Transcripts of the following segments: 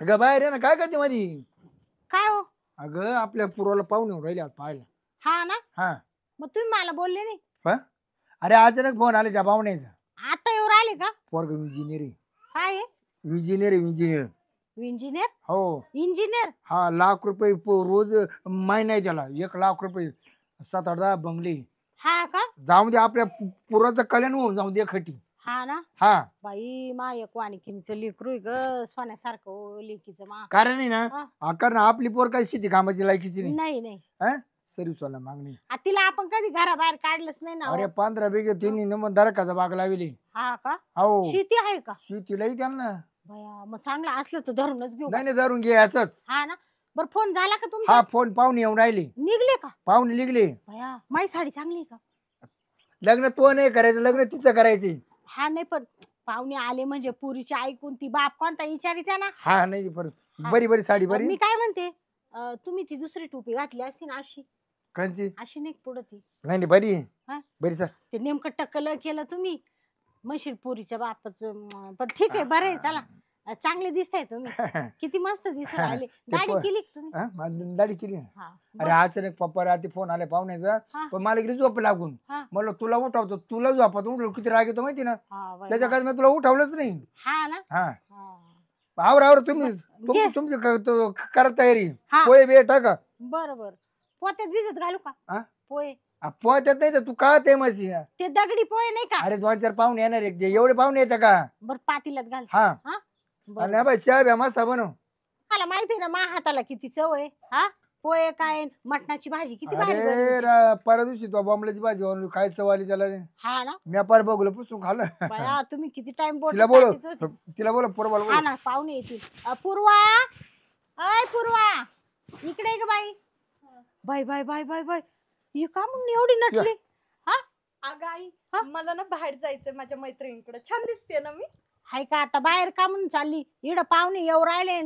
अगं बाहेर आहे ना, काय करते मधी? काय हो? अगं आपल्या पूर्वाला पाहुणे येऊन राहिले आज पाहायला. हा ना. हा. मग तुम्ही मला बोलले नाही. हा? अरे अचानक फोन आले त्या पाहुण्याचा. आता येऊ राहिले का? पोरग इंजिनियर आहे. काय आहे? इंजिनियर. इंजिनियर? हो. इंजिनियर? हा, लाख रुपये रोज महिना आहे त्याला. 1,00,000 रुपये, 7-8 बंगले. हा का? जाऊ दे, आपल्या पुराचं कल्याण होऊन जाऊ दे खटी. हा ना. हा. बाई मा एक वाणिकीचं लेकरू आहे ग, सोन्यासारखं हो लेकीचं मा. कारण आहे ना, हा. कारण आपली पोर काही शेती कामाची लायकीची नाही. नाही नाही. हा, सर्विस वाला मागणी. तिला आपण कधी घराबाहेर काढलंच नाही ना हो. अरे 15 बिघे तिने मग दरकाचा बाग लावली. हा का? हो. शेती आहे का? शेतीलाही त्यांना. बया मग चांगलं असलं तर धरूनच घेऊ. नाही धरून घ्यायचंच. हा ना. बर फोन झाला का तुमचा? हा, फोन पाहुणे येऊन राहिले. निघले का? पाहुणे निघले. बया माझी साडी चांगली आहे का? लग्न तो नाही करायचं, लग्न तिचं करायचं. हा नाही पण पाहुणे आले म्हणजे पुरीची आई कोणती, बाप कोणता विचारित्या ना. हा नाही, बरी साडी बरी. मी काय म्हणते, तुम्ही ती दुसरी टोपी घातली असती ना अशी. कांची? अशी नाही पुढं ती. नाही बरी. हा? बरी सर. ते नेमकं टक्कल केलं तुम्ही म्हणशील पुरीच्या बापाचं. पण ठीक आहे, बरं आहे, चला चांगले दिसताय तुम्ही. किती मस्त दिसत राहिले. दाढी केली का तुम्ही? दाढी केली. हा. अरे अचानक पप्पा रात्री फोन आले पाहुण्याचा. हा. पण मला किती झोप लागून. हा. म्हणलं तुला उठवतो, तुला झोपत उठलो किती राग येतो माहिती ना. हा बाई, त्याच्या काय मी तुला उठवलंच नाही. हा ना. हा. हा. आवर तुमची करा तयारी. हा. पोहे बे टाका. बरोबर. पोत्यात भिजत घालू का? हा? पोहे. पोहत्यात नाही तर तू का ते मशी. ते दगडी पोहे नाही का? अरे 2-4 पाहुणे येणार एक एवढे पाहुणे येतात का? बर पातीलात घाल. हा. बरं. नाही बाई, चहा ब्या मस्त बनव. मला माहिती आहे ना मा हाताला किती चव आहे. हा, पोहे काय मटणाची भाजी किती भारी बनवते. अरे परवा दिवशी तो बॉम्बलाची भाजी बनवली, काय चव आली त्याला रे. हा ना. मी पार बघलं पुसून खाल्लं. बया तुम्ही किती टाइम बोल. तिला बोल पूर्वाला हा बोल. ना, पाहुणे येतील. पूर्वा, अय पूर्वा, इकडे ये ग बाई. Bye bye bye bye bye, ही का म्हणून एवढी नटली? हा अगं आई, मला ना बाहेर जायचंय माझ्या मैत्रिणीकडे. छान दिसते ना मी? हाय का आता बाहेर का म्हणून चालली? इकडं पाहुणे येऊ राहिले.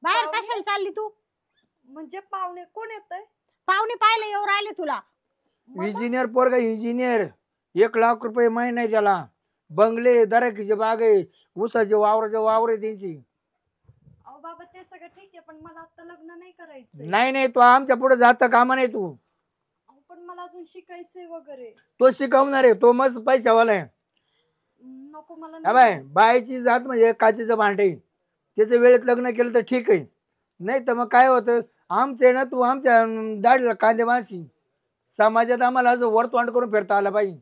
बाहेर पाहुणे? कशाला चालली तू? म्हणजे पाहुणे कोण येतंय? पाहुणे पाहिले येऊ राहिले तुला. इंजिनियर पोरगा इंजिनियर. 1,00,000 रुपये महिना आहे त्याला. बंगले, दराकीचे बाग आहे, ऊसाचे वावर आहे त्यांची. अहो बाबा ते सगळं ठीक आहे, पण मला आता लग्न नाही करायचंय. नाही तू आमच्या पुढे जाता कामा नाही तू. अहो, पण मला अजून शिकायचंय वगैरे. तो शिकवणार आहे, तो मस्त पैशावाला आहे. नको मला हा बाय, बायची जात म्हणजे काचेचं भांडे. त्याचं वेळेत लग्न केलं तर ठीक आहे, नाही तर मग काय होतं आमचे ना, तू आमच्या दाढीला कांदे मासी. समाजात आम्हाला असं वरतोंड करून फिरता आला पाहिजे.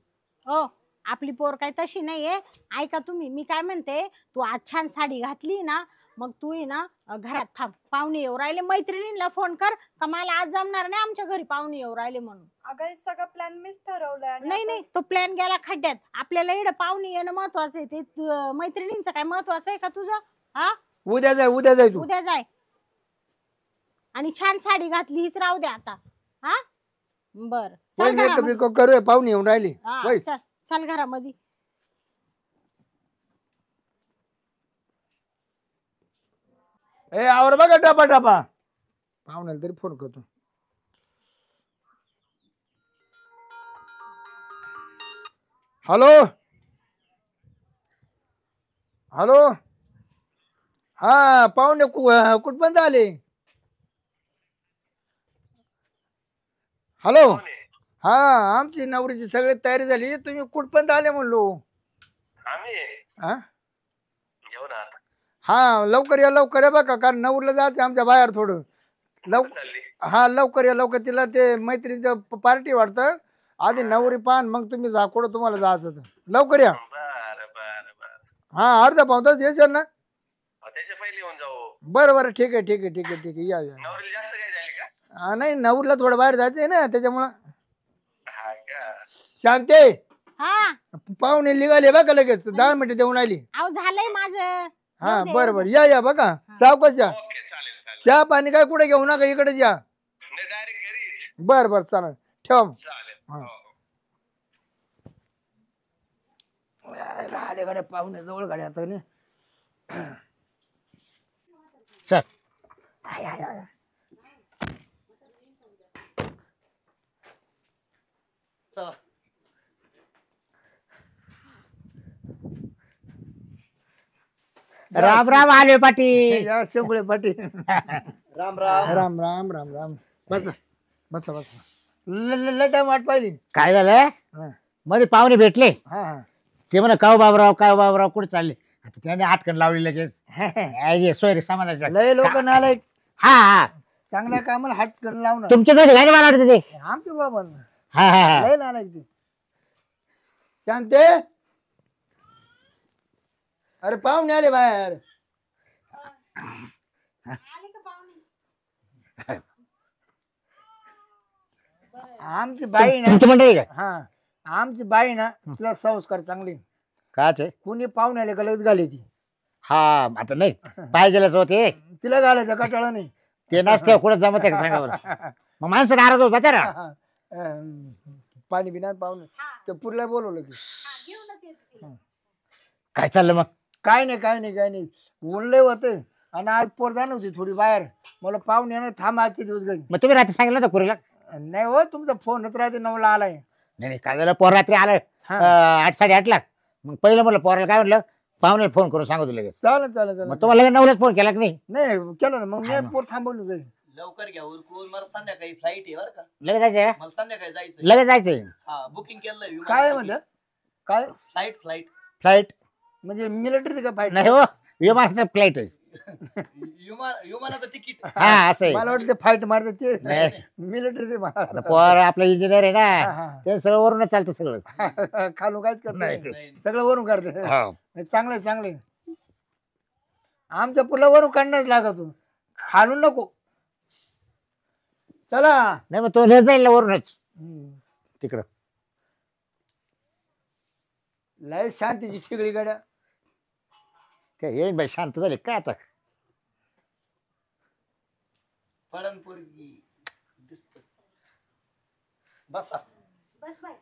हो, आपली पोर काय तशी नाहीये. ऐका तुम्ही, मी काय म्हणते, तू आज छान साडी घातली ना, मग तू ये ना घरात थांब. पाहुणे येऊ राहिले, मैत्रिणींना फोन कर का मला आज जमणार नाही आमच्या घरी पाहुणे येऊ राहिले म्हणून. अगं हे सगळं प्लॅन मीच ठरवलंय. नाही तो प्लॅन गेला खड्ड्यात. आपल्याला इकडे पाहुणे येणं महत्वाचं आहे. ते मैत्रिणींचं काय महत्वाचं आहे का तुझं? हा, उद्या जाय तू. उद्या जाय. आणि छान साडी घातली हीच राहू दे आता. हा बर, चल घरामध्ये. करूया, पाहुणे येऊन राहिले. चल चल घरामध्ये. ए आवर बघा टपा पाहुण्याला तरी फोन करतो. हॅलो. हा पाहुणे कुठपर्यंत आले? हॅलो. हा, आमची नवरीची सगळी तयारी झाली, तुम्ही कुठपर्यंत आले म्हणलो? हा लवकर या बघा, कारण नवरीला जायचं आमच्या बाहेर थोडं. लवकर या तिला ते मैत्रिणीचं पार्टी वाटतं. आधी नवरी पान मग तुम्ही जा कुठं तुम्हाला जायचं तर. लवकर या. हा, अर्धा पाऊण तास येशील ना? बरं ठीक आहे या. नाही, नवरीला थोडं बाहेर जायचंय ना, त्याच्यामुळं. शांते, हा पाहुणे निघाले बघा लगेच, 10 मिनिटं देऊन आली. अहो झालंय माझं. हा बरं या बघा, सावकाश या. चहा पाणी काय कुठे घेऊ नका, इकडे या. बरं चालेल, ठेवा. आले गाड्या पाहुणे जवळ गाड्या आता नाही. चल. चला. राम राम आले पाटील. या शेंगुळे पाटील. राम राम. राम राम राम राम. बसा बसा बसा. टाइम वाट पाहिली. काय झालं हा मध्ये पाहुणे भेटले हा हा. ते म्हणा काव बाबराव कुठे चालले आता त्याने आटकन लावली लगेच सोयरे समाजाच्या लय लोक नालायक. हा हा चांगल्या कामाला हात करून लावणार. तुमच्या घरी काय मला वाटतं ते आमचे बाबा हा हा हा लय नालायक ते. शांते अरे पाहुणे आले बाहेर. आले का पाहुणे? आमची बाई ना तुमची मंडळी काय हा आमची बाई ना तिला संस्कार चांगले. काच आहे कुणी पाहुणे आले का लगेच घाले ती. हा आता नाही पाहिजेलच होते तिला घालायचं कटाळा नाही. ते नसते कुठं जमत आहे का सांगा बरं मग माणसं नाराज होतात ना पाणी बिना पाहुणे तर पुरला बोलवलं की घेऊनच येते तिला. काय चाललं मग काय नाही काय नाही काय नाही. ऊन लय होते आणि आज पोर जाणं होती थोडी बाहेर. मला पाहुणे येणार थांब आजचे दिवस घरी. मग तुम्ही रात्री सांगितलं होतं पुरीला नाही हो तुमचा फोन राहते 9ला आलाय. नाही काय झालं पोर रात्री आलं हा. 8:30 मग पहिलं म्हणलं पोराला काय म्हटलं पाहुणे फोन करून सांगतो लगेच चालेल चालेल चालेल. मग तुम्हाला लगेच 9लाच फोन केला की नाही नाही केलं ना मग मी पोर थांबवली घरी. लवकर घ्या उरकून. मला संध्याकाळी फ्लाईट आहे बरं का. लगेच जायचं मला संध्याकाळी जायचं. लगेच जायचंय हा बुकिंग केलंय. काय म्हणत काय फ्लाईट फ्लाईट म्हणजे मिलिटरीचं का फाईट. नाही हो विमानाचं फ्लाईट आहे विमानाचं तिकीट. हा असं आहे मला वाटतं फाईट मारते ते नाही. मिलिटरीचे आता पोर आपलं इंजिनियर आहे हा, ना हा. ते सगळं वरूनच चालतं सगळं खालून काहीच करत नाही. नाही. सगळं वरून करते. हो. चांगले चांगले. आमच्या पुला वरून काढणंच लागत खालून नको. चला नाही मग तो नेत जाईल ना वरूनच तिकडं लय शांतीची ठिगळी गाड्या. काय येईन बाई शांत झाले काय आता पडणपोरगी दिसत. बसा. बस बाई.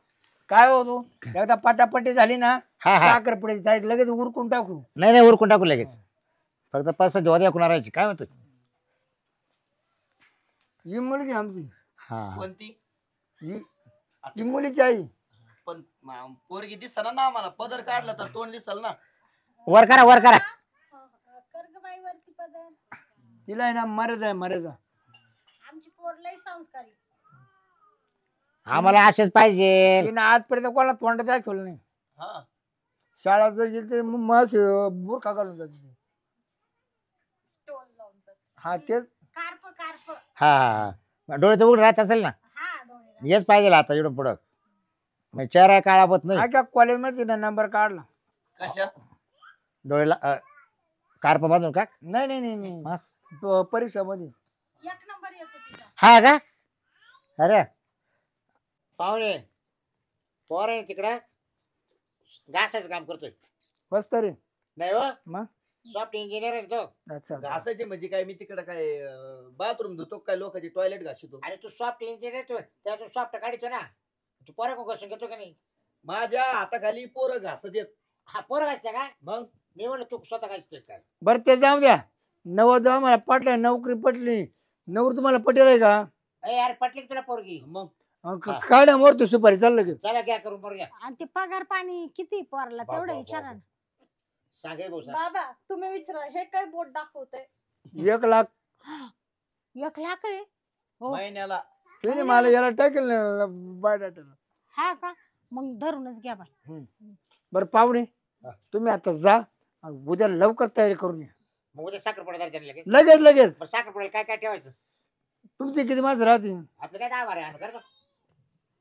काय होतो एकदा पटापटी झाली ना हा हा साखरपुड्याची तारीख लगेच उरकून टाकू. नाही नाही उरकून टाकू लगेच फक्त 5-6 दिवस एकूण राहायची काय म्हणतो ही मुलगी आमची. हा कोणती? ही मुलीची आई. पण पोरगी दिसना ना आम्हाला. पदर काढला तर तोंड दिसल ना. वर करा कर ग बाई वरती पदर. तिला आहे ना मर्यादा आहे मर्यादा. आमची पोर लय संस्कारी. आम्हाला असेच पाहिजे तिने आजपर्यंत कोणाला तोंड दाखवलं नाही. हा शाळा जर गेली तर मग बुरखा घालून जाते. स्टोल लावून जाते. हा तेच कार्प. हा हा डोळे तर उघड राहत असेल ना हा डोळे. हेच पाहिजे आता इकडून पुढं मग चेहरा काळा होत नाही हा का कॉलेजमध्ये ना नंबर काढला. कशा? डोळ्याला कार्प बांधून का नाही नाही नाही नाही हा? परीक्षामध्ये. एक नंबर येतो तिचा. हा का अरे पाहुणे पोर आहे तिकडं घासाचं काम करतोय मस्त रे. नाही हो मग सॉफ्ट इंजिनियर आहे तो अच्छा घासायचे म्हणजे काय? मी तिकडे काय बाथरूम धुतो काय? लोकांची टॉयलेट घासतो? अरे तू सॉफ्ट इंजिनियर तू त्या तू सॉफ्ट काढतो ना तू पोरं को घासून घेतो का नाही माझ्या हाताखाली पोरं घासत येत. हा पोरं घासते का मग मी म्हणलं तू स्वतः घासतोय काय बरं ते जाऊ द्या. नवद मला पटलं नोकरी पटली. नोकरी तुम्हाला पटेल आहे का? ए यार पटली का तुला पोरगी मग काढा मोरतो सुपारी चाललं की. चला घ्या करून पोरग्या आणि ते पगार पाणी किती पोरला तेवढं विचारा ना. सांगे भाऊ सांग. बाबा तुम्ही विचारा हे काय बोट दाखवतंय. 1 लाख 1 लाख आहे. हो. महिन्याला. त्याने मला याला टाकेल बायोडाटा. हा का मग धरूनच घ्या बाई. बरं पाहुणे हा. तुम्ही आता जा आणि उद्या लवकर तयारी करून या. मग उद्या साखरपुडा द्यायला लगेच लगेच लगेच. बरं साखरपुड्याला काय काय ठेवायचं तुमचे किती माणसं राहतील? आपलं काय 10 बारा आहे करतो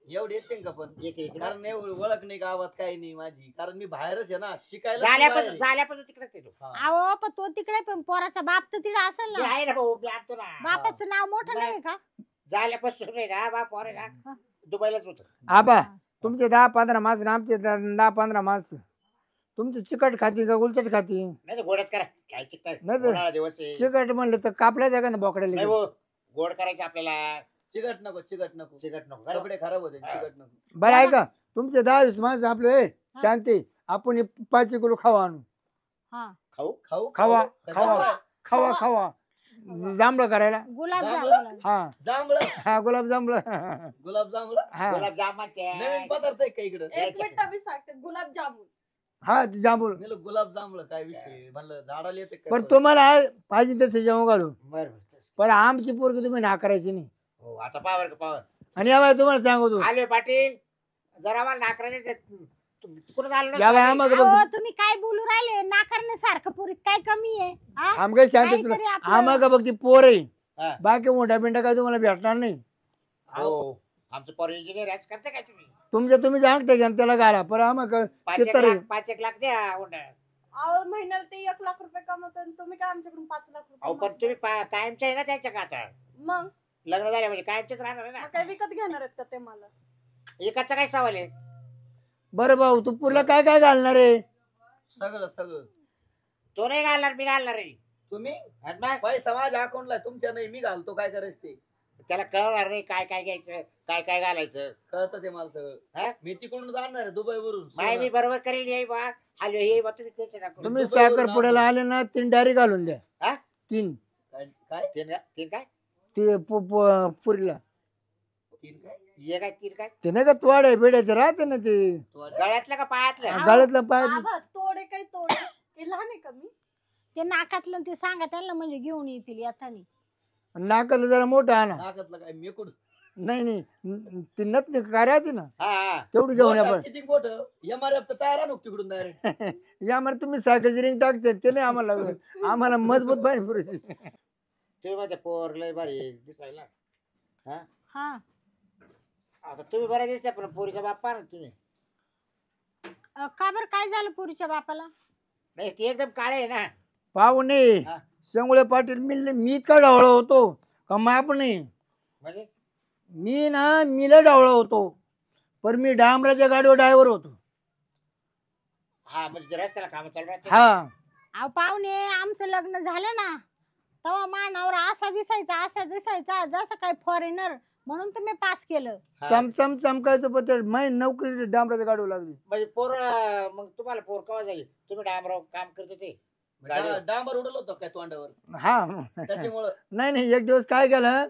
एवढे येते का? पण येते कारण एवढी ओळख नाही गावात काही नाही माझी. कारण मी बाहेरच आहे ना शिकायला. झाल्यापासून तिकडेच येतो हा. अहो पण तो तिकडे पण पोराचा बाप तर तिकडे असेल मी ना. आहे ना भाऊ मी आणतो ना बापाचं नाव मोठं नाही का? झाल्यापासून नाही ना बा पोर आहे ना दुबईलाच होत आबा तुमचे 10-15 माणसं आणि आमचे 10-15 माणसं. तुमची चिकट खाती का उलचट खाती? नाही तर गोडच करा काय चिकट नाही तर- उन्हाळा दिवस आहे चिकट म्हणलं तर कापल्या जागा ना नाही बोकड्याला. हो गोड करायचं आपल्याला चिकट नको चिकट नको. चिकट नको बरं? कपडे खराब होते. हा. चिकट नको. बरं ऐका तुमचे 10-20 माणसं आपले शांती आपण हे 5 किलो खावा आणू. हा खाऊ खाऊ खावा खावा खावा खावा जांभळं करायला. गुलाबजामुन. हा जांभळं. हा गुलाब जांभळं. गुलाब जांभळं. हा गुलाबजाम नवीन पदार्थ आहे का इकडं? एक मिनिट मी सांगते. गुलाबजामुन हा ते जांभूळ. मी गुलाब जांभळ काय विषय म्हणलं झाडाला येते काय पण फळ? तुम्हाला पाहिजे तसे जेवण घालू, बरं पण आमची पोरगी तुम्ही नाकारायची नाही. हो आता पावर पावर आणि या बाई तुम्हाला सांगतो, आले पाटील जरा मला नाकराने कुठं झालं या बाई आम्हाला अहो, बघ, तुम्ही काय बोलू राहिले नाकारण्यासारखं पुरीत काय कमी आहे हा? आम काय सांगतो तुला, काहीतरी आपलं- आम्हाला बघ ती पोर आहे, हा. बाकी मोठ्या पिंडा काय तुम्हाला भेटणार नाही. हो आमचं पोर इंजिनियर आज करते काय तुम्ही तुम्ही सांगता घ्या त्याला घाला, पण आम्हाला चित्तर आहे. 5 लाख द्या हुंडा. अहो महिन्याला ते 1 लाख रुपये कमवतो आणि तुम्ही काय आमच्याकडून 5 लाख अहो रुपये पण तुम्ही कायमचे आहे ना त्यांच्या का आता मग लग्न झाले म्हणजे कायमचेच राहणार आहे मग ना काय विकत घेणार आहेत का ते मला? एकाचा काय सवाल आहे बरं भाऊ तू पुरला काय काय घालणार आहे? सगळं तो नाही घालणार मी घालणार आहे तुम्ही आणि मग पैसा माझ्या अकाउंटला तुमच्या नाही, मी घालतो काय करायचं ते त्याला कळणार नाही काय काय घ्यायचं काय काय घालायचं कळतं ते मला हा? सगळं. मी तिकडून जाणार आहे दुबई वरून. माय मी बरोबर करेल येई बा आलो ये बा तुम्ही त्याच्या नको तुम्ही दुबईवरून साखर पुड्याला आले ना 3 डायरी घालून द्या. हा? 3 काय तीन काय ते पुरीला तीन काय ये काय तीन काय ते नाही का तोडे बिड्याचे राहते ना ते गळ्यातलं का पायातलं हा. गाळ्यातलं पाय. आबा, तोडे काही तोडे हे लहान आहे का मी? ते नाकातलं आणि ते सांगा त्यांना म्हणजे घेऊन येतील येतानी. नाकाला जरा मोठं आणा. नाकातलं काय मेकुड नाही ती नथ काय राहते ना हा हा तेवढी घेऊन या पण. किती मोठं MRF चं टायर आणू तिकडून डायरेक्ट. यामध्ये तुम्ही साखरेची रिंग टाकते ते नाही आम्हाला मजबूत पाहिजे पुरेशी. तुम्ही माझ्या पोर लय भारी दिसायला हा आता तुम्ही बऱ्या दिसता पण पोरीचा बाप्पा ना तुम्ही का बरं काय झालं पुरीच्या बापाला? नाही ते एकदम काळे आहे ना पाहुणे हा. संगोळे पाटील मी इतका डावळा होतो का माप नाही. म्हणजे मी लय डावळा होतो, पण मी डांबराच्या गाडीवर ड्रायव्हर होतो. हा म्हणजे ते रस्त्याला काम चालू राहते हा अहो पाहुणे आमचं लग्न झालं ना तेव्हा मानावर असा दिसायचा जसं काय फॉरेनर, म्हणून तुम्ही पास केलं. हा. चमकायचं पत्र माही नोकरी डांबराच्या गाडीवर लागली. म्हणजे पोर मग तुम्हाला पोर कवा जाईल तुम्ही डांबराव काम करत होते गाडीवर. डांबर उडलं होतं काय तोंडावर हा त्याच्यामुळं. नाही एक दिवस काय केलं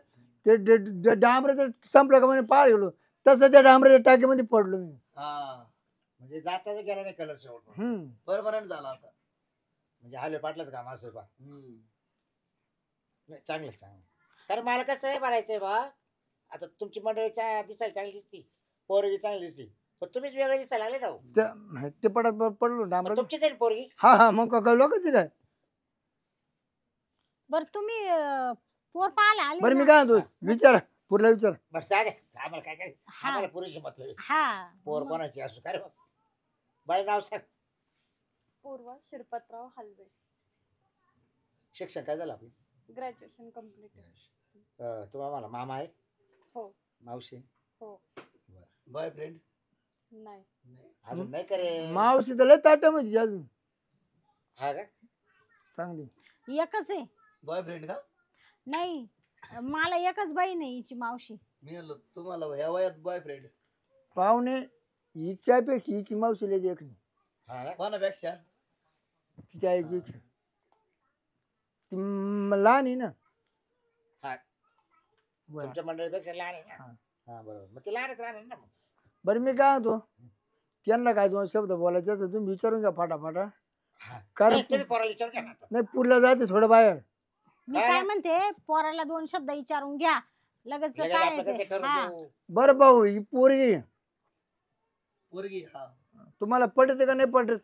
ते डांबराचं संपलं का म्हणे पार गेलो, तसं त्या डांबराच्या टाकीमध्ये पडलो मी. हा म्हणजे जाताच गेला नाही कलर शेवट बरोबर झाला आता. म्हणजे हाले पाटलाच काम असं बा हम्म. नाही चांगलं तर मला कसं आहे भरायचंय बा आता तुमची मंडळी दिसायला चांगली दिसती पोरगी चांगली दिसती पण तुम्हीच वेगळे दिसायला लागले ना हो. ते पडलो मग डांबरा. तुमची तरी पोरगी हा मग काय लोकांची काय. बरं तुम्ही पोर पाहायला आले बरं मी ना? काय म्हणतो विचारा पुरला विचार. बरं चालेल आम्हाला काय काय हा. आम्हाला पुरेशी मतलब हा पोर मग. कोणाची असो काय रे बा बाई नाव सांग पूर्वा शिरपतराव हलवे. शिक्षण काय झालं आपलं ग्रॅज्युएशन कम्प्लीट. तुम्हाला मला मामा आहे हो. मावशी हो. बॉयफ्रेंड नाही. अजून नाही करे मावशी तर लय ताटा म्हणजे अजून हा का चांगली. एकच आहे. बॉयफ्रेंड का? नाही मला एकच बहीण आहे हिची मावशी. मी म्हणलो तुम्हाला ह्या वयात बॉयफ्रेंड पाहुणे हिच्यापेक्षा हिची मावशी लय देखणी. हा का? कोणापेक्षा? तिच्या आईपेक्षा ती लहान आहे ना. हा. बरं. तुमच्या मंडळीपेक्षा लहान आहे ना हा. हा बरोबर मग ते लहानच राहणार ना मग. बरं मी काय म्हणतो त्यांना काय 2 शब्द बोलायचे असं तुम्ही विचारून घ्या फाटाफाटा. हा. कारण नाही, तुम्ही पोराला विचार घ्या ना आता. नाही पुरला जाते थोडं बाहेर. मी काय काय ना? म्हणते पोराला 2 शब्द विचारून घ्या लगेच लगेच काय आपलं आहे कसं ते. ठरवून हा. देऊ. बरं भाऊ ही पोरगी पोरगी हा तुम्हाला पटते का नाही पटत?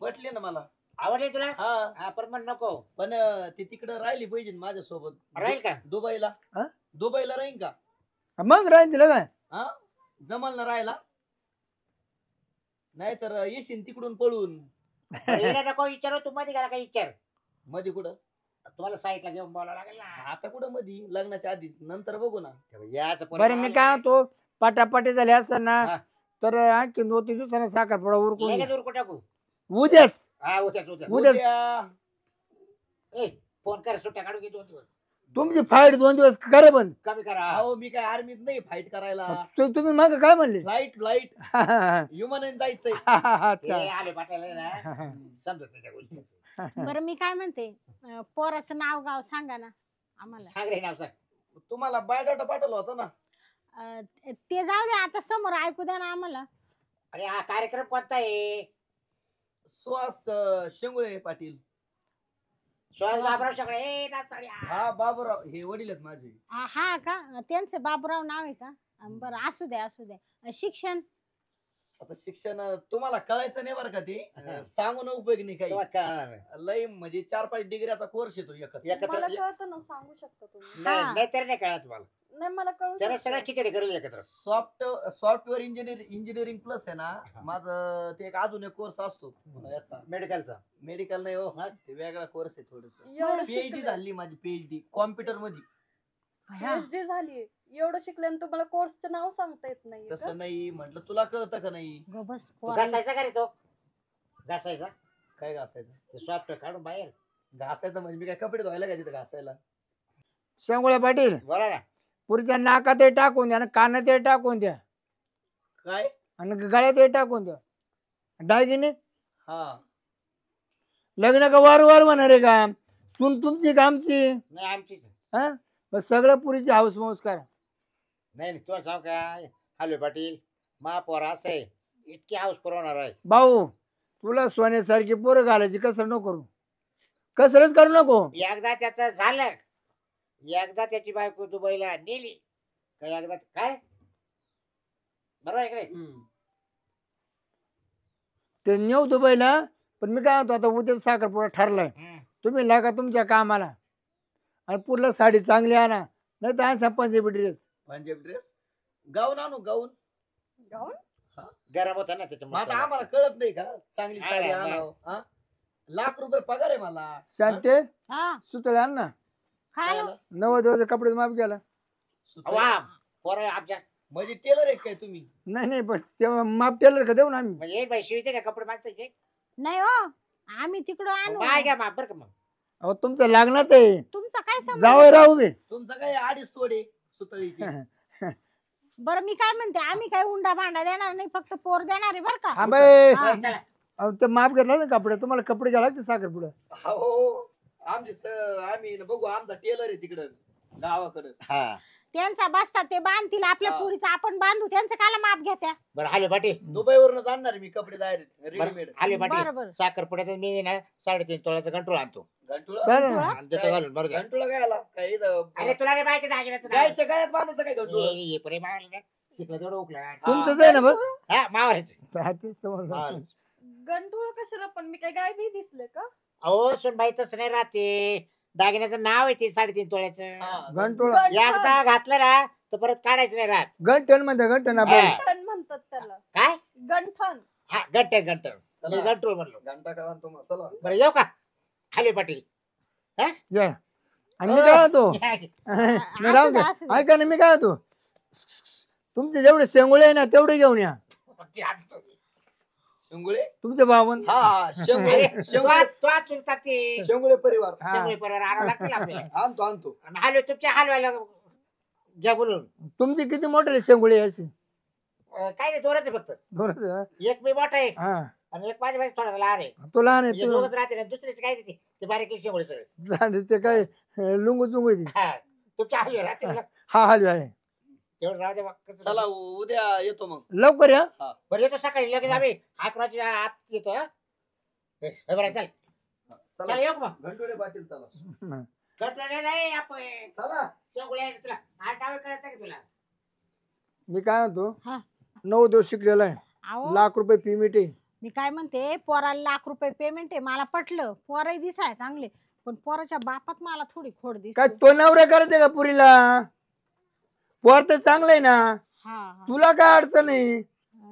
पटली ना मला. आवडली तुला हा हा पण मग नको पण ती तिकडं राहिली पाहिजे ना माझ्यासोबत. राहील का दुबईला. हा? दुबईला राहील का? मग राहील तिला काय. हा जमल ना राहायला? नाहीतर येशील तिकडून पळून. हिला नको विचारू तू मध्ये गेला काय विचार मध्ये कुठं? तुम्हाला साईटला घेऊन बोलावं लागेल ना आता कुठं मध्ये लग्नाच्या आधीच, नंतर बघू ना. याचं पोरं बरं मी काय म्हणतो पाटापाटी झाले असं ना हा. तर आणखी 2-3 दिवसांना साखरपुडा उरकून लगेच उरकू टाकू उद्याच हा उद्याच उद्या उद्या उद्या ए फोन कर सुट्ट्या काढून घे 2 दिवस तुमची फाईट 2 दिवस करे बंद. कमी करा अहो मी काय आर्मीत नाही फाईट करायला. तुम्ही मग काय म्हणले? फ्लाईट अच्छा. विमानाने जायचंय. हे आले पाठायला ना समजत नाही त्या गोष्टी बरं मी काय म्हणते पोराचं नाव गाव सांगा ना आम्हाला. सांग रे नाव सांग तुम्हाला बायोडाटा पाठवला होता ना. ते जाऊ दे आता समोर ऐकू द्या ना आम्हाला. अरे हा कार्यक्रम कोणता आहे सुहास शेंगुळे पाटील. सुहास बाबराव सगळे ए नाचताळी. हा बाबूराव हे वडील आहेत माझे. हा का त्यांचं बाबूराव नाव आहे का? बरं असू द्या असू द्या. शिक्षण आता शिक्षण तुम्हाला कळायचं नाही बरं का ते सांगून उपयोग नाही काही. तुम्हाला कळणार नाही. लय म्हणजे 4-5 डिग्रीचा कोर्स येतो एकच. एकत्र मला कळतं ना, सांगू शकता तुम्ही. नाही तर नाही कळणार तुम्हाला. नाही मला कळू त्याला शकतं. सगळं खिचडी करेल एकत्र. सॉफ्टवेअर इंजिनिअरिंग प्लस आहे ना माझं ते एक अजून एक कोर्स असतो याचा. मेडिकलचा. मेडिकल नाही हो, हा? ते वेगळा कोर्स आहे थोडस. एवढं पीएचडी शिकले. झाली माझी, पीएचडी कॉम्प्युटर मध्ये. PhD झाली. एवढं शिकल्यानं तुम्हाला कोर्सचं नाव सांगता येत नाही तसं नाही म्हटलं, तुला कळतं का नाही? गो बस तू घासायचा का रे तो? घासायचा काय घासायचं? ते सॉफ्टवेअर काढून बाहेर. घासायचं म्हणजे मी काय कपडे धुवायला का तिथं घासायला? शेंगुळे पाटील बोला ना. पुरीच्या नाकात टाकून द्या आणि कानात टाकून द्या काय? आणि गळ्यात टाकून द्या. दागिने हा लग्न का वारंवार होणार आहे का? सून तुमची का आमची? नाही आमचीच. हा बस सगळं पुरीची हाऊस मौस करा. नाही तुला सांग काय हलवे पाटील महापौर असं आहे इतकी हाऊस पुरवणार आहे. भाऊ तुला सोन्यासारखी पोरं घालायची कसर नको करू, कसरच करू नको. एकदा त्याचं झालं, एकदा त्याची बायको दुबईला नेली काय एकदा काय बरोबर आहे का नाही? ते नेऊ दुबईला. पण मी काय म्हणतो आता उद्या साखरपुडा ठरलाय, तुम्ही लागा तुमच्या कामाला आणि पुरला साडी चांगली आणा, नाही तर असा पंजाबी ड्रेस. पंजाबी ड्रेस गाऊन आणू गाऊन. गाऊन? गरम होता ना मग आता त्याच्यामुळे. आम्हाला कळत नाही का चांगली हा, साडी हा. आणावं? हा? ₹1,00,000 पगार आहे मला. शांते हा सुतळे आण ना. खायला खायला. 90 कपडे माफ केला. सुतळे. वा पोर आमच्या म्हणजे टेलर आहे काय तुम्ही? नाही पण तेव्हा माप टेलर का देऊ ना आम्ही. म्हणजे बाई शिवते का कपडे माणसाचे? नाही हो, आम्ही तिकडं आणू. बाय घ्या माप बरं का मग. अहो तुमचं लागणार आहे, तुमचा काय संबंध? जावं राहू दे. तुमचं काय 2.5 तोडे सुतळीची? बरं मी काय म्हणते, आम्ही काय उंडा भांडा देणार नाही, फक्त पोर देणार आहे बरं का? हा बाई हा. चला अहो ते माप घेतला ना कपडे, तुम्हाला कपडे घ्यावं लागते साखरपुडा. हो आम्ही ना बघू, आमचा टेलर आहे तिकडं गावाकडं. हा त्यांचा बसतात ते बांधतील, आपल्या हा. पोरीचं आपण बांधू, त्यांचं काला माप घ्या. बरं हलवे पाटील. दुबईवरून आणणार मी कपडे डायरेक्ट रेडीमेड. हलवे बरं पाटील बरं. साखरपुड्यात मी ना 3.5 तोळ्याचा कंट्रोल आणतो घंटुळा चालेल ना. आणि देतो घालून बरं का? घंटुळा काय आला काय इथं? अरे तुला नाही माहिती दागिन्याचं नाव? गायच्या गायात बांधायचं काय घंटुळा? ये परे मावलं ना शिकलं तेवढं उकलं. तुमचंच आहे ना बघ. हा मावायचं. हा, तेच तर म्हणलं. गंटूळ कशाला पण, मी काय गाय बी दिसले का? अहो सुनबाई तसं नाही राहते, दागिन्याचं नाव आहे ते 3.5 तोळ्याचं. हा, घंटोळा एकदा घातलं ना तर परत काढायचं नाही राहत. गंठन मध्ये गंठन आपण. हा. गंठन म्हणतात त्याला. काय गंठन. हा गंटन चला. मी गंटोळ म्हणलो. घंटा का तुम्हाला चला. बरं येऊ का हलवे पाटील? या. आणि मी काय होतो मी राहू दे. असू दे. ऐका ना मी काय होतो, तुमचे जेवढे शेंगुळे आहे ना तेवढे घेऊन या. शेंगुळे. तुमचे बावन. हा शेंगुळे शेंगुळे चुलतात ते शेंगुळे परिवार. हा. सगळे परिवार आणावं लागतील आपल्याला. आणतो. आणि हलवे तुमच्या हलव्याला घ्या बोलून. तुमचे किती मोठे शेंगुळे यायचे? काय नाही दोनच आहे फक्त. दोनच आहे. एक मी मोठा आहे हा आणि एक माझ्या बाई थोडासा लहान आहे. तो लहान हे आहे तू. दोघच राहते ना, दुसऱ्याचे काय देते ते बारीक शेंगोळे सगळे. जाऊ ते काय लुंगू चुंगू ती. हा तुमच्या हलवे राहते ना. हा हलवे आहे. तेवढं राहू दे मग. कसं चला उद्या येतो मग. लवकर या. बरं येतो सकाळी लगेच आम्ही 11 आत येतो. हा हे बरं चल चल चला येऊ का मग? घंटुळे पाटील चला. गटले नाही आपण चला. शेंगोळे आहे तुला आठ नावे कळत का तुला? मी काय म्हणतो, हा. 9 दिवस शिकलेला आहे, अहो ₹1,00,000 पेमेंट आहे. मी काय म्हणते, पोराला ₹1,00,000 पेमेंट आहे, मला पटलं, पोरही दिसाय चांगले, पण पोराच्या बापात मला थोडी खोड काय दिसते. तो नवरा करते का पुरीला? पोर तर चांगलं आहे ना, हा तुला काय अडचण नाही,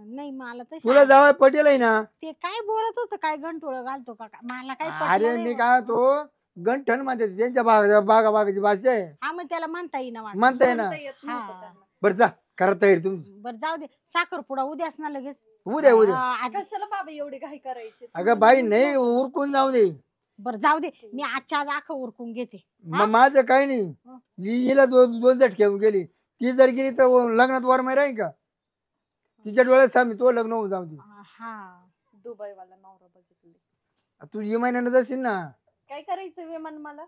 नाही मला तुला तर जावं पटेल आहे ना. ते काय बोलत होतं, काय घंटोळ घालतो का काय? मला काय अरे पटलं मी नाही. काय म्हणतो, गंठन मध्ये त्यांच्या बागाची भाषा आहे, हा मग त्याला म्हणता येईना वाटतं. म्हणताय ना. म्हणता येत नव्हतं हा. त्यांना. बरं जा करता येईल तुमची. बरं जाऊ दे, साखरपुडा उद्याच ना लगेच. उद्या उद्या. आधी- कशाला बाबा एवढी घाई करायची? अगं बाई नाही, उरकून जाऊ दे. बरं जाऊ दे, मी आजच्या आज आख उरकून घेते. हा? माझं काही नाही. हिला दोन झटके येऊन गेली, ती जर गेली तर लग्नात वर माही राहील का? तिच्या डोळ्यात आम्ही तो लग्न होऊन जाऊ दे. हा दुबईवाला नवरा बघितली. तू ही महिन्यानं जाशील ना. काय करायचं विमान मला?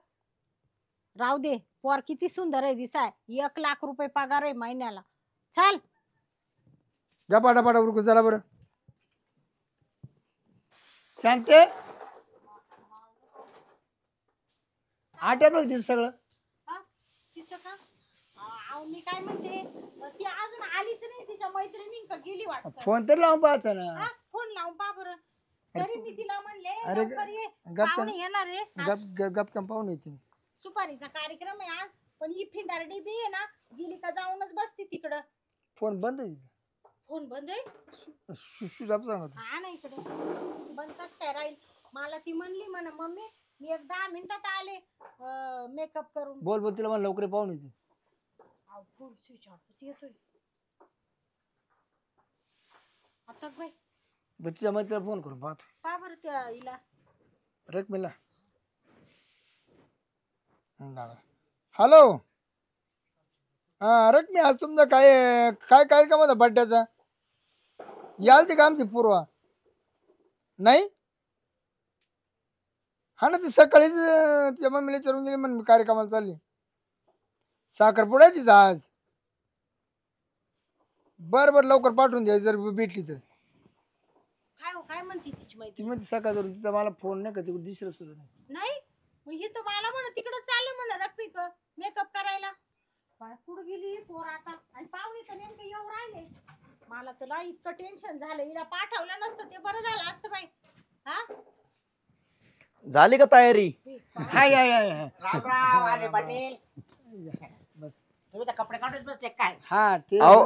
राहू दे, पोर किती सुंदर आहे दिसाय, ₹1,00,000 पगार आहे महिन्याला. चल जा पाटापाटा उरकून चला बरं. शांते आट्या बघ तिचं सगळं. हा? तिचं का अहो मी काय म्हणते ती अजून आलीच नाही तिच्या मैत्रिणी का गेली वाटतं. फोन तर लावून पाहता ना. हा? फोन लावून पहा बरं. तरी मी तिला म्हणले अरे लवकर ये, गप्प पाहुणे येणार आहे आज गपकन पाहून येते. सुपारीचा कार्यक्रम आहे आज. पण ही फिंदारडी बी आहे ना गेली का जाऊनच बसते तिकडं. फोन बंद आहे तिचा. फोन बंद आहे. सुजाब सांगत. हा ना इकडे बंद कस काय राहील. मला ती म्हणली म्हण मम्मी मी एक 10 मिनिटात आले मेकअप करून. बोल बोल तिला मला लवकर पाहून येते. अहो, फोन स्विच ऑफ येतोय आता बाई. बच्चीच्या मैत्रीला फोन करून पाहतो. पहा बरं त्या हिला. रकमेला हॅलो. हा रकमी आज तुमचा काय काय कार्यक्रम होता बड्डेचा. याल ते का आमची पूर्वा नाही. हा ना ती सकाळीच तिच्या मम्मीला विचारून गेली म्हणून कार्यक्रमाला चालली. साखरपुडा तिचा आज. बरं बरं लवकर पाठवून द्या जर भेटली तर. काय हो काय म्हणते तिची ती माहिती म्हणते सकाळ धरून तिचा मला फोन नाही का तिकडे दिसलं सुद्धा नाही. नाही. मग ही तर मला म्हण तिकडे चालले म्हण रक्मिक मेकअप करायला. बाय कुठं गेली पोर आता. आणि पाहुणे तर नेमकं येऊ राहिले. मला तर ना इतकं टेन्शन झालं. हिला पाठवलं नसतं ते बरं झालं असतं बाई. हा झाली का तयारी? हाय हाय हाय हाय. राम राम आले पाटील. बस तुम्ही तर कपडे काढून बसले काय? हा ते अहो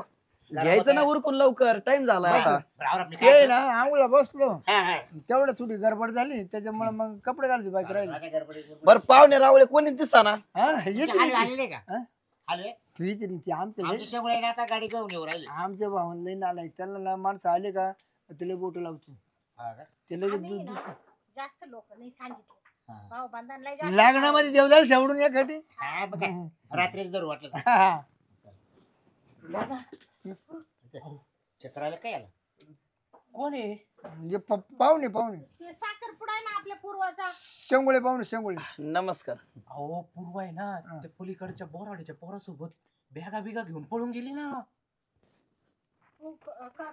घ्यायचं ना उरकून लवकर टाइम झाला आता. राम राम, मी ते काय ना आंघोळला बसलो हा, हा. तेवढं थोडी गडबड झाली त्याच्यामुळे मग कपडे घालायचे बाकी राहिले. माझ्या गडबडीत- बर पाहुणे रावळे कोणी दिसा ना. हा तुमचे येते हलवे ना ती. आलेले का? हा? हलवे? तू येते ना ती आमचे आमच्या शेवळे ना आता गाडी घेऊन येऊ राहिले. आमच्या भावाला लई नालाय त्यांना ना माणसं आले का तिला बोट लावतो. हा का? ते लगेच आम्ही ना जास्त लोक नाही सांगितलं. हा. भाऊ बांधांना जास्त लग्नामध्ये देवदार शेवडून या खटी. हा, मग काय? रात्रीच जर वाटलं तर. हा. चित्राला काय आलं? कोण आहे? म्हणजे पाहुणे पाहुणे ते साखरपुडा आहे ना आपल्या पूर्वाचा. शेंगोळे पाहुणे शेंगोळे. नमस्कार. अहो पूर्व आहे ना हा. ते पलीकडच्या बोराडीच्या पोरासोबत बॅगा बिगा घेऊन पळून गेली ना.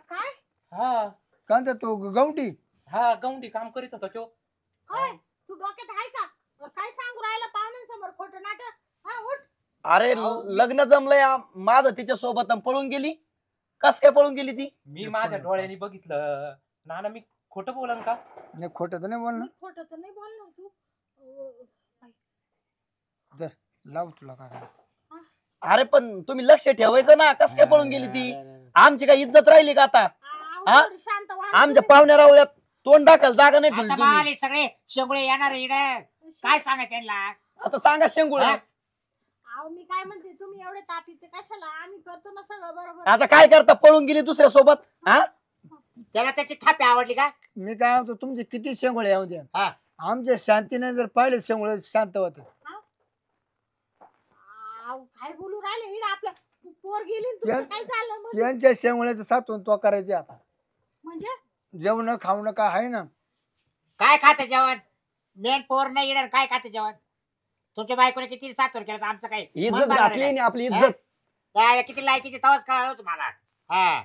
काय हा कांता तो गवंडी. हा गौंडी काम करीत होता तो. काय तू डोक्यात आहे का. काय सांगू राहिला पाहुण्यांसमोर खोटं नाटक. हा उठ. अरे लग्न जमलंय माझं तिच्या सोबत पळून गेली. कस काय पळून गेली ती? मी माझ्या डोळ्यांनी बघितलं. नाना मी खोटं बोलन का? नाही खोटं तर नाही बोल ना. मी खोटं तर नाही बोलणार तू. जर लाव तुला काय. अरे पण तुम्ही लक्ष ठेवायचं ना. कस काय पळून गेली ती? आमची काय इज्जत राहिली का आता? हा? शांत व्हा. आमच्या पाहुण्या रावळ्यात तोंड टाकायला जागा नाही ठेवली आता तुम्ही. आले सगळे शेंगुळे येणार आहे इकडे. काय सांगा त्यांना? आता सांगा शेंगुळ. हा? अहो मी काय म्हणते तुम्ही एवढे तापीते कशाला. आम्ही करतो ना सगळं बरोबर. आता काय करता पळून गेली दुसऱ्या सोबत. हा त्याला त्याची थापी आवडली का? मी काय म्हणतो तुमचे किती शेंगोळे येऊ द्या. हा. आमच्या शांतीने जर पाहिले शेंगोळे शांत होते. अहो, काय बोलू राहिले इकडे आपलं पोर गेली न तुमचं काय झालं मग? त्यांच्या शेंगोळ्याचं सातवून तो करायचे आता. म्हणजे जेवण खावणं काय आहे ना. काय खातं जेवण? मेन पोर नाही येणार काय खातं जेवण? तुमच्या बायकोने किती सातवर केलं आमचं काय इज्जत घातली नाही आपली इज्जत. काय किती लायकीची तवाच कळालं तुम्हाला. हा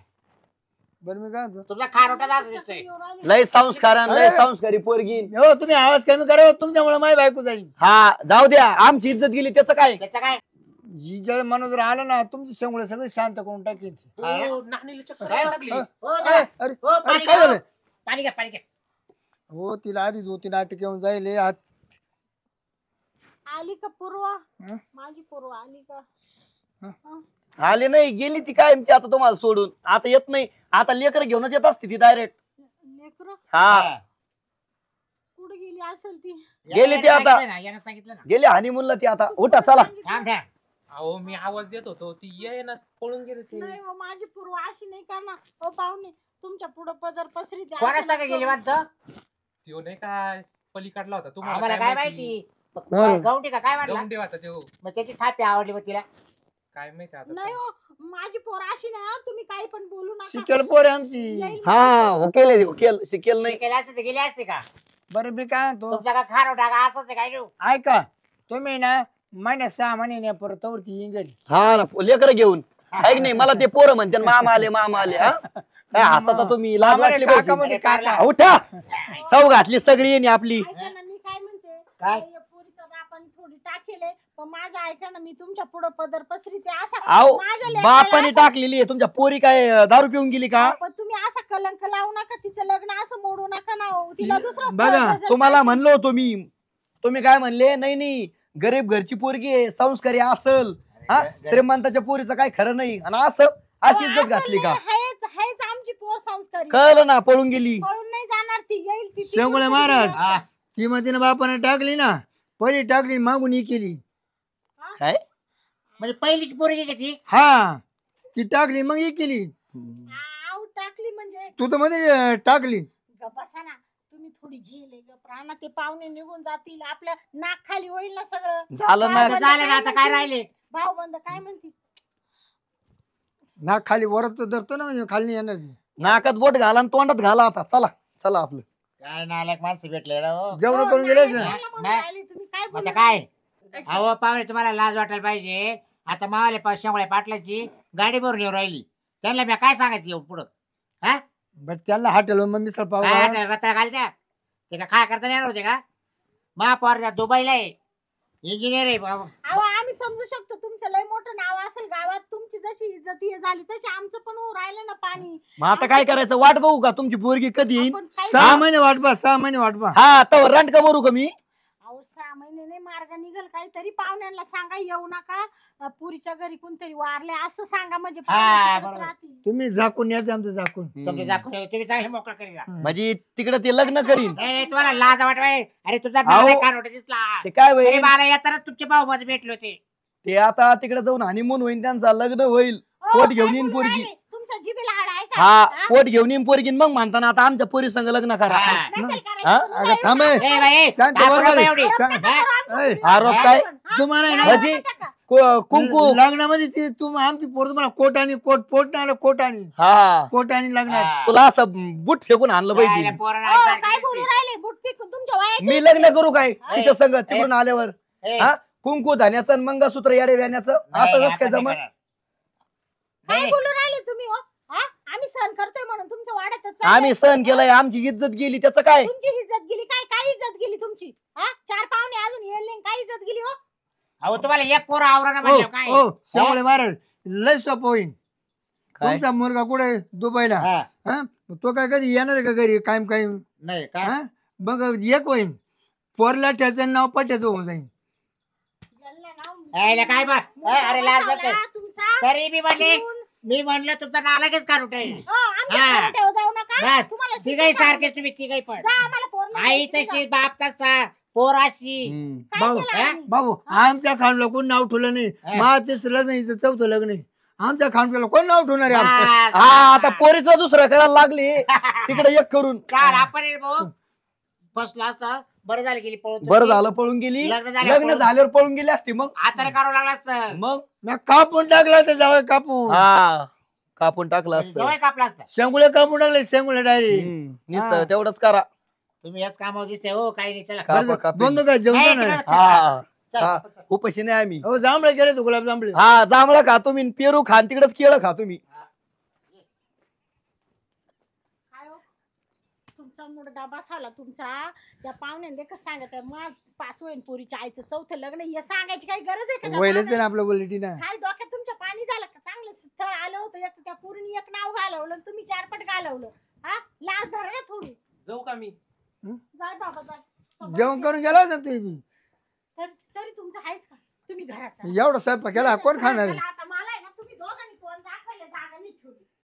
बरं मी काय म्हणतो तुमचा खारोटा जास्त दिसतोय. येऊ राहिले. लय संस्कारान लय संस्कारी पोरगी. हो तुम्ही आवाज कमी करा. तुमच्यामुळे माझी बायको जाईल. हा जाऊ द्या आमची इज्जत गेली त्याचं काय. त्याचं काय? ही जर माणूस जर आला ना तुमचे शेंगोळे सगळे शांत करून टाकेन. हो, नानीला चक्कर काय? लागली. हो, अरे जा. अरे हो, अरे पाणी काय घ्या. झालं. पाणी घ्या पाणी घ्या. हो तिला आधी 2-3 नाटक येऊन जाईल. आज आली का पूर्वा. हं? माझी पूर्वा आली का. आले नाही गेली ती कायमची आता तुम्हाला सोडून. आता येत नाही. आता लेकर घेऊनच येत असते ती डायरेक्ट. लेकर हा कुठे गेली असेल ती. गेली ती यानं आता. सांगितलं ना, यानं सांगितलं ना. गेली हनीमूनला ती आता. उठा चला. थांब द्या. अहो मी आवाज देत होतो ती ये ना पळून गेली ती. नाही हो, माझी पूर्वा अशी नाही करणार. हो पाहुणे तुमच्या पुढे पदर पसरी द्या. कोणा असं सांगा नको. गेली वाटतं? त्यो नाही का पलीकडला होता तुम्हाला आम्हाला काय काय माहिती. माहिती. गौंडी का काय वाटलं? गौंडी होता त्यो. मग त्याची थापी आवडली मग तिला. काय माहिती आता. नाही हो माझी पोर अशी नाही हं. तुम्ही काही पण बोलू नका. शिकेल पोर आहे आमची. येईल. हा हुकेल शिकेल नाही. केलं असते तर गेली असते का? बरं मी काय म्हणतो तुमच्या का खारोटा का असंच आहे काय देऊ? ऐका तुम्ही ना महिन्यात 6 महिने परत वरती येईन घरी. हा ना लेकर घेऊन. ऐक नाही मला ते पोरं म्हणते मामा आले मामा आले हा काय हसता तुम्ही लाज वाटली काका पाहिजे. म्हणजे काका. उठा चव घातली सगळी येणे आपली. ऐका ना मी काय म्हणते काय? या पोरीचा बापाने थोडी टाकेले पण माझं ऐका ना मी तुमच्या पुढं पदर पसरी ते असा अहो माझ्या लेकराला बापाने असं- टाकलेली आहे तुमच्या पोरी काय दारू पिऊन गेली का? पण तुम्ही असा कलंक लावू नका तिचं लग्न असं मोडू नका ना हो. तिला दुसरं स्थळ बघा, बघायचं तुम्हाला पाहिजे. म्हणलो होतो मी तुम्ही काय म्हणले नाही नाही गरीब घरची पोरगी आहे संस्कारी असल हा श्रीमंताच्या पोरीचं काय खरं नाही आणि असं अशी इज्जत असं घातली का? नाही, हेच आमची पोर संस्कारी कळलं ना पळून गेली. पळून नाही जाणार ती येईल ती शेंगुळे तिकडून महाराज कधी हा. येईल. ती मग तिने बापाने टाकली ना पहिली टाकली मागून ही केली. काय म्हणजे पहिलीची पोरगी का ती? हा ती टाकली मग ही केली. आऊ टाकली म्हणजे तू तर मध्ये टाकली. गप्प बसा ना तुम्ही थोडी घेले गप्प राहा ना ते पाहुणे निघून जातील आपल्या नाक खाली होईल ना सगळं. झालं ना आता झालं ना आता काय राहिले? भाऊबंद काय म्हणतील नाक खाली वरत धरतो ना म्हणजे खाली नाही येणार ती. नाकात बोट घाला आणि तोंडात घाला आता चला चला आपलं. काय नालायक माणसं भेटले ना हो. जेवण हो, करून नाही, गेले नाही, मला म्हणून नाही. राहिले, तुम्ही काय आता बोलू काय राहिले? अहो पाहुणे तुम्हाला लाज वाटायला पाहिजे. आता मावाले शेंगोळ्या पाटलाची गाडी भरून येऊ राहिली त्यांना मी काय सांगायचं येऊन पुढं? हा बरं त्यांना हॉटेल मग मिसळ पाव काय रत्ता घालत्या ते का काय करता येणार होते का? महापौर दुबईला आहे इंजिनियर आहे बाबा. अहो आम्ही समजू शकतो तुमचं लय मोठं नाव असेल गावात तुमची जशी इज्जत हे झाली तशी आमचं पण होऊ राहिलं ना पाणी. मग आता काय करायचं वाट बघू का तुमची पोरगी कधी येईल? आपण काय- 6 महिने वाटपा 6 महिने वाटपा. हा तर रांट का भरू का मी? अहो 6 महिने मार्ग निघल काहीतरी पाहुण्यांना सांगा येऊ नका पुरीच्या घरी कोणतरी वारले असं सांगा म्हणजे हा, पाहुणे तिकडेच बरोबर. राहतील. तुम्ही झाकून यायचं आमचं झाकून. तुमचे दाखवून तुम्ही चांगले मोकळा करी जा. म्हणजे तिकडे ते लग्न करीन नाही नाही, तुम्हाला लाज वाटवाय. अरे तुझा अहो. नालायक कानवटा दिसला. ते काय तरी होईल मला येतानाच तुमचे भाऊ मध्ये भेटले होते. ते आता तिकडे जाऊन हनीमून होईल त्यांचा लग्न होईल अहो, पोट काय घेऊन येईन बोलू पोरगी. राहिले? तुमच्या जिभेला हाड आहे का? हा हा? पोट घेऊन येईन पोरगी मग म्हणताना आता आमच्या पोरी संग लग्न करा. हा. नसेल करायचं, हा? तुम्ही अगं नाही थांब येऊ ए. ए बाई, शांत दाखव बरोबर नका आहे. एवढी. शांत. नका करू आमचं. ए, आरोप काय? हा? तुम्हाला आहे ना काय म्हणजे? म्हणता का? कुंकू लग्नामध्ये ती तुम्ही आमची पोर तुम्हाला कोट आणि पोट नाही आलं कोट आणि हा कोट आणि लग्नात. हा. तुला असं बुट फेकून आणलं यायला पाहिजे. पोरांना अहो, सारखी काय बोलू दिसते. राहिले बुट पिकून तुमच्या वयाचे मी लग्न करू काय ए, तिच्या संग तिकडून आल्यावर ए, हा कुंकू धान्याचं आणि मंगळसूत्र याडे व्याण्याचं नाही, असं कसं आता काय नाही जमत? करणार. काय नाही. बोलू राहिले तुम्ही हो? हा? आम्ही सहन करतोय म्हणून तुमचं वाढतच आम्ही सहन केलंय आमची इज्जत गेली त्याचं काय? तुमची इज्जत गेली काय इज्जत गेली तुमची हा 4 पाहुणे अजून येईल नाही काय इज्जत गेली हो अहो तुम्हाला एक पोर आवरा ओ काय ओ शेंगोळे महाराज लय सोपं होईल. काय? तुमचा मुलगा कुठे आहे? दुबईला. हा. हा तो काय कधी येणार आहे का घरी कायम कायम? नाही काय हा बघ एक होईल पोरला त्याचं नाव पट्याचं होऊन जाईल. यायला काय बा अरे लाज वाटते. तुमचा तरी येऊन- मी म्हणलं तुमचा नालायकच काढून ठेवली. हो, आमच्या हा. घरात ठेव जाऊ नका बस तुम्हाला तिघही शिकवणार सारखे तुम्ही तिघही पण जा आम्हाला पोर नाही आई द्यायची तशी जा. बाप तसा पोर अशी. हम्म. काय भाऊ, केलं हा? आम्ही? भाऊ आमच्या खांडला कोण नाव ठेवलं नाही. हा. माझं तिसरं लग्न हिचं 4थं लग्न आहे. आमच्या खांडला कोण नाव ठेवणार आहे आमचं? बस. हा आता पोरीचं दुसरं करायला लागली तिकडे एक करून. चाल आपण ये भाऊ बसलो असतं बरं झालं गेली पळून बरं झालं पळून गेली. लग्न झाल्यावर लग्न पळून- झाल्यावर पळून गेली असती मग आता करावं लागला असतं. मग मी कापून टाकला तर जावं कापून. हा कापून टाकलं असतं. जवळ कापला असतं. शेंगुळे कापून टाकले शेंगुळे डायरेक्ट. नुसतं हा. तेवढंच करा. तुम्ही याच कामावर दिसते हो काही नाही चला कापा, कापी. दोन काय जेवण नाही, नाही. तिकडं- हा चल. हा. उपाशी नाही आम्ही. हो जांभळे गेले तू गुलाब जांभळे. हा जांभळा खातो मी पेरू खान तिकडेच केळं खातो मी. काय हो? तुमचा मुडदा बसावला तुमचा त्या पाहुण्यांनी कसं सांगत मग 5 होईन पोरीच्या आईचं 4थं लग्न हे सांगायची काही गरज आहे का त्या वयलेच पाहुण्यांना? ना आपलं गोलिटी ना. काय डोक्यात तुमच्या पाणी झालं का चांगलं स्थळ आलं होतं एक त्या पोरीने एक नाव घालवलं आणि तुम्ही 4 पट घालवलं हा लाज धरा ना थोडी जाऊ का मी? जाय बाबा जाय जेवण करून गेला ना तुम्ही. तरी तुमचं आहेच का तुम्ही घरात जा. एवढा स्वयंपाक केला कोण खाणार आहे? चला,